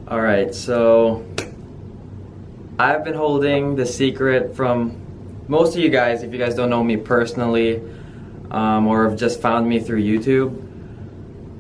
Alright, so I've been holding the secret from most of you guys, if you guys don't know me personally, or have just found me through YouTube.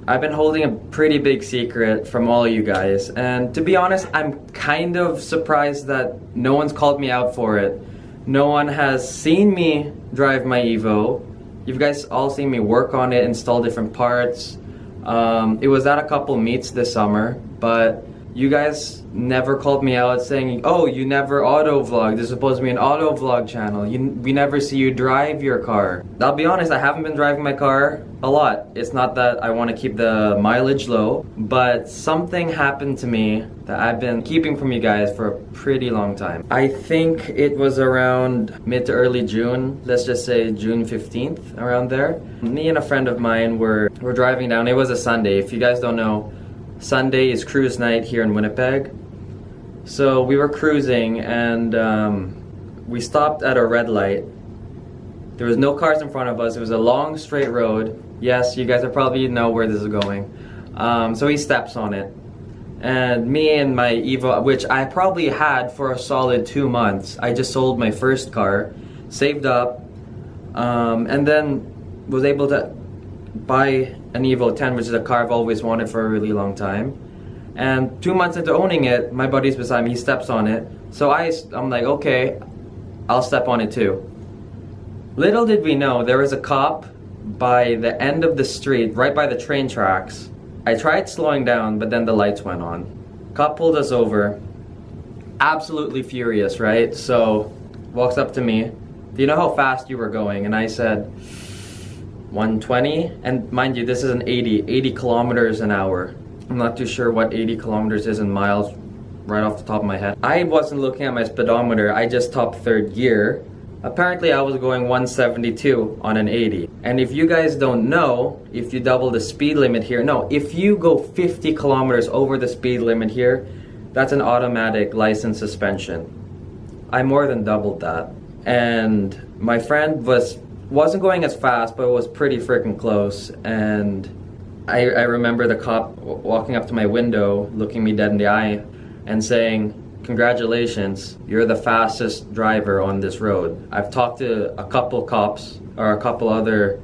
I've been holding a pretty big secret from all you guys, and to be honest, I'm kind of surprised that no one's called me out for it. No one has seen me drive my Evo. You guys all seen me work on it, install different parts. It was at a couple meets this summer, but you guys never called me out saying, oh, you never auto vlog. This is supposed to be an auto vlog channel. We never see you drive your car. I'll be honest, I haven't been driving my car a lot. It's not that I want to keep the mileage low, but something happened to me that I've been keeping from you guys for a pretty long time. I think it was around mid to early June, let's just say June 15th, around there. Me and a friend of mine were driving down. It was a Sunday. If you guys don't know, Sunday is cruise night here in Winnipeg. So we were cruising and we stopped at a red light. There was no cars in front of us. It was a long straight road. Yes, you guys probably know where this is going. So he steps on it. And me and my Evo, which I probably had for a solid 2 months. I just sold my first car, saved up, and then was able to buy an Evo 10, which is a car I've always wanted for a really long time. And 2 months into owning it, my buddy's beside me, he steps on it. So I'm like, okay, I'll step on it too. Little did we know, there was a cop by the end of the street, right by the train tracks. I tried slowing down, but then the lights went on. Cop pulled us over, absolutely furious, right? So, walks up to me, do you know how fast you were going? And I said, 120, and mind you, this is an 80 kilometers an hour. I'm not too sure what 80 kilometers is in miles right off the top of my head. I wasn't looking at my speedometer, I just topped third gear. Apparently I was going 172 on an 80. And if you guys don't know, if you double the speed limit here, no, if you go 50 kilometers over the speed limit here, that's an automatic license suspension. I more than doubled that. And my friend wasn't going as fast, but it was pretty freaking close. And I remember the cop walking up to my window, looking me dead in the eye, and saying, congratulations, you're the fastest driver on this road. I've talked to a couple cops, or a couple other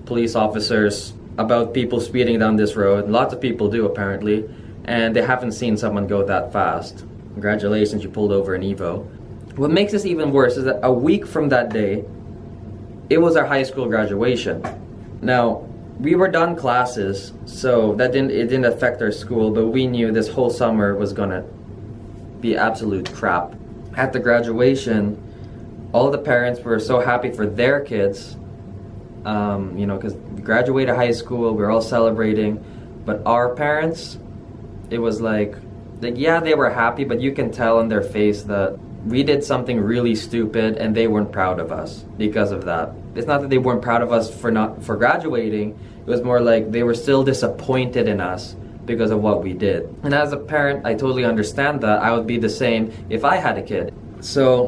police officers, about people speeding down this road. Lots of people do, apparently, and they haven't seen someone go that fast. Congratulations, you pulled over an Evo. What makes this even worse is that a week from that day, it was our high school graduation. Now, we were done classes, so it didn't affect our school, but we knew this whole summer was gonna be absolute crap. At the graduation, all the parents were so happy for their kids, because we graduated high school, we were all celebrating, but our parents, it was like, yeah, they were happy, but you can tell in their face that we did something really stupid and they weren't proud of us because of that. It's not that they weren't proud of us for graduating, it was more like they were still disappointed in us because of what we did. And as a parent, I totally understand that. I would be the same if I had a kid. So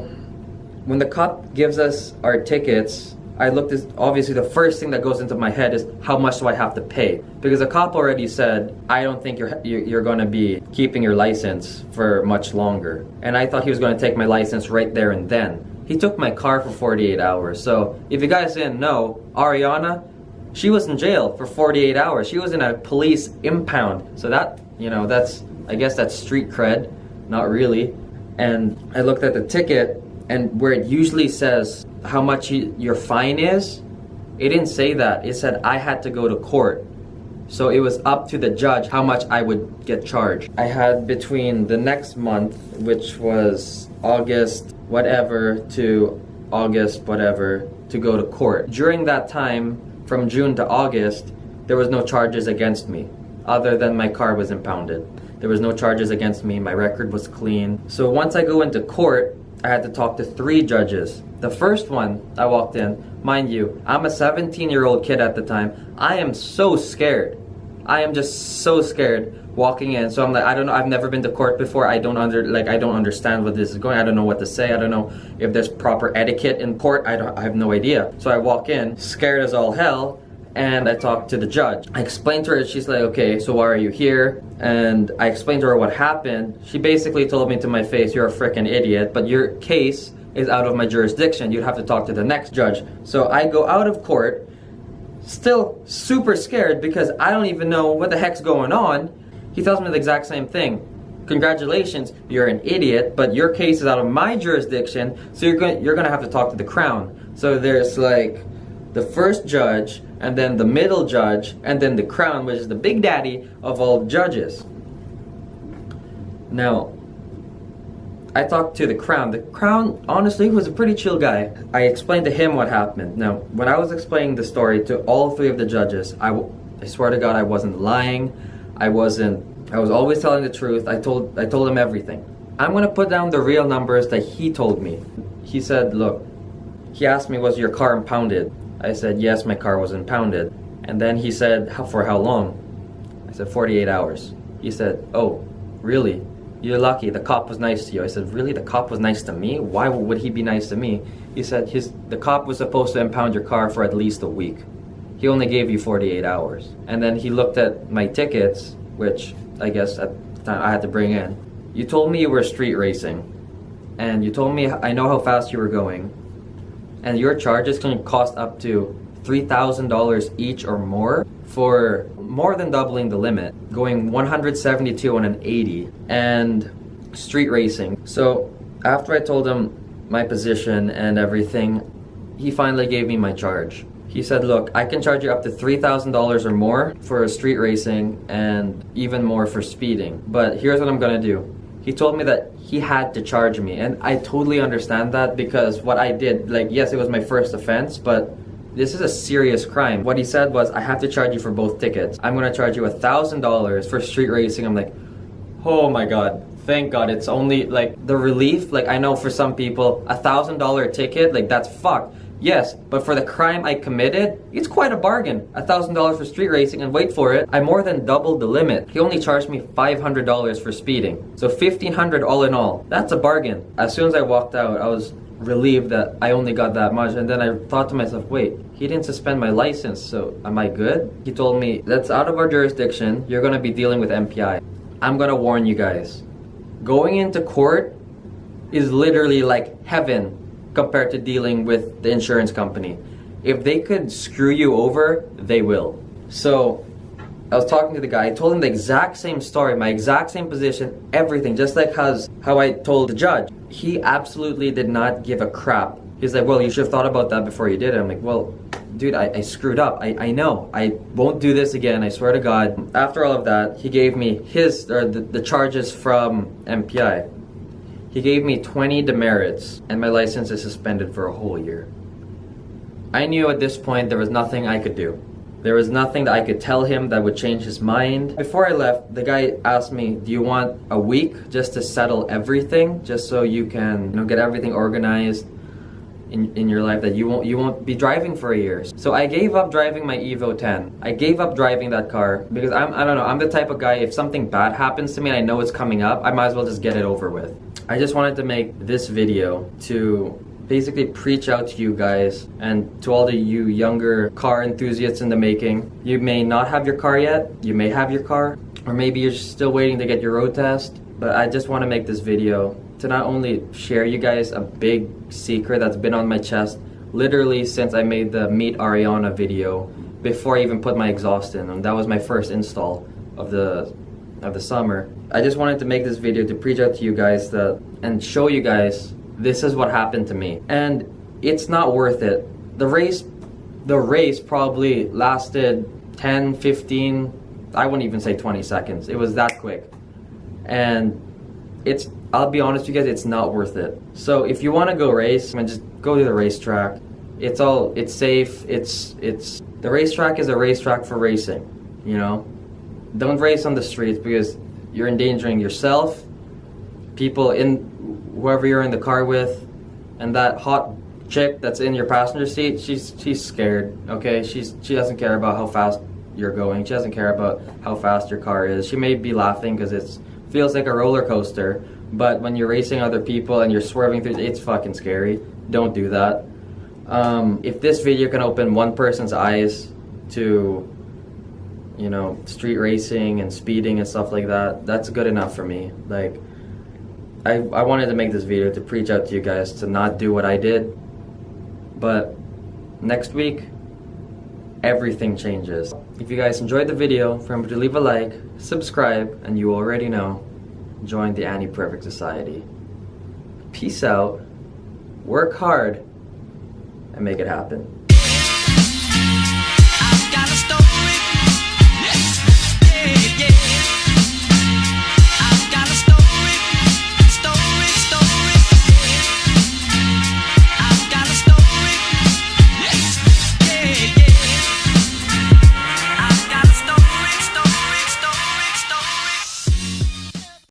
when the cop gives us our tickets, I looked at, obviously the first thing that goes into my head is, how much do I have to pay? Because the cop already said, I don't think you're gonna be keeping your license for much longer. And I thought he was gonna take my license right there and then. He took my car for 48 hours. So if you guys didn't know, Ariana, she was in jail for 48 hours. She was in a police impound. So that, I guess that's street cred, not really. And I looked at the ticket, and where it usually says how much your fine is, it didn't say that. It said I had to go to court. So it was up to the judge how much I would get charged. I had between the next month, which was August whatever to August whatever, to go to court. During that time, from June to August, there was no charges against me, other than my car was impounded. There was no charges against me, my record was clean. So once I go into court, I had to talk to 3 judges. The first one, I walked in, mind you, I'm a 17-year-old kid at the time. I am so scared. I am just so scared walking in. So I'm like, I don't know, I've never been to court before. I don't understand what this is going. I don't know what to say. I don't know if there's proper etiquette in court. I have no idea. So I walk in, scared as all hell, and I talked to the judge. I explained to her, she's like, okay, so why are you here? And I explained to her what happened. She basically told me to my face, you're a freaking idiot, but your case is out of my jurisdiction. You'd have to talk to the next judge. So I go out of court, still super scared because I don't even know what the heck's going on. He tells me the exact same thing. Congratulations, you're an idiot, but your case is out of my jurisdiction, so you're gonna have to talk to the Crown. So there's like the first judge, and then the middle judge, and then the Crown, which is the big daddy of all judges. Now, I talked to the Crown. The Crown, honestly, was a pretty chill guy. I explained to him what happened. Now, when I was explaining the story to all three of the judges, I swear to God, I wasn't lying. I was always telling the truth. I told him everything. I'm gonna put down the real numbers that he told me. He said, look, he asked me, was your car impounded? I said, yes, my car was impounded. And then he said, for how long? I said, 48 hours. He said, oh, really? You're lucky, the cop was nice to you. I said, really, the cop was nice to me? Why would he be nice to me? He said, the cop was supposed to impound your car for at least a week. He only gave you 48 hours. And then he looked at my tickets, which I guess at the time I had to bring in. You told me you were street racing. And you told me I know how fast you were going. And your charges can cost up to $3,000 each or more for more than doubling the limit, going 172 on an 80 and street racing. So after I told him my position and everything, he finally gave me my charge. He said, look, I can charge you up to $3,000 or more for street racing and even more for speeding. But here's what I'm gonna do. He told me that he had to charge me, and I totally understand that because what I did, like, yes, it was my first offense, but this is a serious crime. What he said was, I have to charge you for both tickets. I'm gonna charge you $1,000 for street racing. I'm like, oh my God, thank God. It's only like the relief. Like, I know for some people, $1,000 ticket, like that's fucked. Yes, but for the crime I committed, it's quite a bargain. $1,000 for street racing, and wait for it, I more than doubled the limit. He only charged me $500 for speeding. So $1,500 all in all. That's a bargain. As soon as I walked out, I was relieved that I only got that much, and then I thought to myself, wait, he didn't suspend my license, so am I good? He told me, that's out of our jurisdiction, you're gonna be dealing with MPI. I'm gonna warn you guys. Going into court is literally like heaven compared to dealing with the insurance company. If they could screw you over, they will. So I was talking to the guy, I told him the exact same story, my exact same position, everything, just like how I told the judge. He absolutely did not give a crap. He's like, well, you should have thought about that before you did it. I'm like, well, dude, I screwed up. I know. I won't do this again, I swear to God. After all of that, he gave me the charges from MPI. He gave me 20 demerits, and my license is suspended for a whole year. I knew at this point there was nothing I could do. There was nothing that I could tell him that would change his mind. Before I left, the guy asked me, do you want a week just to settle everything, just so you can, get everything organized in your life, that you won't be driving for a year. So I gave up driving my Evo 10. I gave up driving that car because I don't know, I'm the type of guy, if something bad happens to me and I know it's coming up, I might as well just get it over with. I just wanted to make this video to basically preach out to you guys and to all of you younger car enthusiasts in the making. You may not have your car yet, you may have your car, or maybe you're still waiting to get your road test, but I just want to make this video to not only share you guys a big secret that's been on my chest literally since I made the Meet Ariana video before I even put my exhaust in, and that was my first install of the summer. I just wanted to make this video to preach out to you guys and show you guys this is what happened to me, and it's not worth it. The race probably lasted 10, 15, I wouldn't even say 20 seconds. It was that quick. And I'll be honest with you guys, it's not worth it. So if you want to go race, just go to the racetrack. It's safe. The racetrack is a racetrack for racing, Don't race on the streets because you're endangering yourself, people whoever you're in the car with, and that hot chick that's in your passenger seat, she's scared, okay? She doesn't care about how fast you're going. She doesn't care about how fast your car is. She may be laughing because it feels like a roller coaster, but when you're racing other people and you're swerving through, it's fucking scary. Don't do that. If this video can open one person's eyes to, you know, street racing and speeding and stuff like that, that's good enough for me. Like, I wanted to make this video to preach out to you guys to not do what I did, but next week, everything changes. If you guys enjoyed the video, remember to leave a like, subscribe, and you already know, join the Annie Perfect Society. Peace out, work hard, and make it happen.